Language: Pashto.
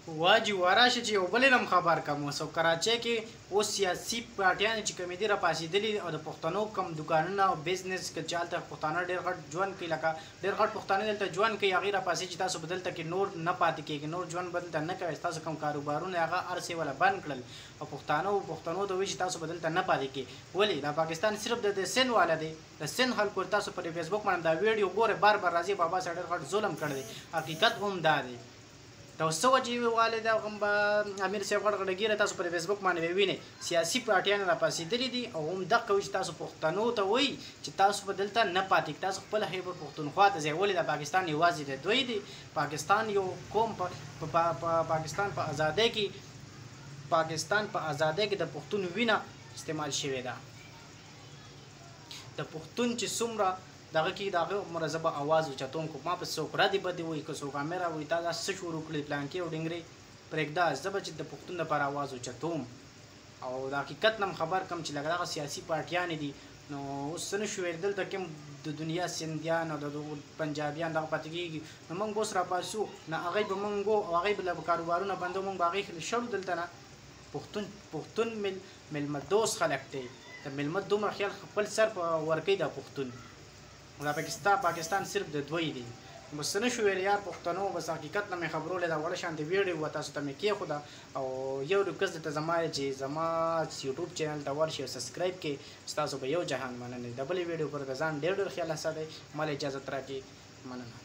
واجی وراشه چې یو بل علم خبر کوم سو کراچۍ کې اوس سیاسي پارټیان چې کمیدي را پاسېدلي او د پښتنو کم دکانونه او بزنس کې چالته پښتانه ډېر غټ ژوند کوي لکه ډېر غټ پښتانه دلته ژوند کوي هغې را پاسې چې تاسو به دلته کې نور نه پاتې کېږي نور ژوند به دلته نه کوئ ستاسو کوم کاروبارونه هغه هر څه ولا بند کړل او پښتنو ته وایي چې تاسو به دلته نه پاتې کېږي ولې دا پاکستان صرف د سن والا دی د سن خلکو تاسو پر فیسبوک باندې دا ویډیو ګورئ بار بار راځي بابا سره ډېر غټ ظلم کړی دی حقیقت هم دا دی دا څه وجې والد او امیر صاحب غټ غټه ګیره تاسو پر فیسبوک باندې ووینئ سیاسي پارټیان را پاسېدلي دي او هم دغه کوي چې تاسو پښتنو ته وایي چې تاسو به دلته نه پاتې تاسو خپله خیبر پښتونخوا ته ځئ ولې دا پاکستان یوازې دی دوی دی پاکستان یو قوم پاکستان په ازادۍ کې د پښتون وینه استعمال شوې ده د پښتون چې څومره دغه کې دغه مرزبه आवाज اوچتوم کو ما په څوک را دی بدی وای که څوک کیمرا وای تا څه شروع کړی پلان کې او ډنګري پرېږدا زبر چې د پښتون لپاره आवाज اوچتوم او د حقیقت نم خبر کم چې لګا سیاسي پارټیان دي نو اوس نه شو ویل دلته کوم د دنیا سندیان او د پنجابیان دغه پاتې کېږي نو موږ اوس را پاسو نه هغه به موږ او هغه بل کاروبارونه بندو موږ باغې خل شړو دلته نه پښتون ملمدوس خلک دی د ملمد دومره خیال خپل سر په ورکې د پښتون دا پاکستان صرف د دوی دی بس نه شو ویل یار پښتنو بس حقیقت نه مې خبرو له وړ شان دی ویډیو و تاسو ته مې کې خدا او یو ریکوست ته زما چې زما یوټیوب چینل ته ورشي او سبسکرایب کې تاسو به یو جهان مننه ډبل ویډیو پر ځان ډېر خیال ساتي مال اجازه ترا کې مننه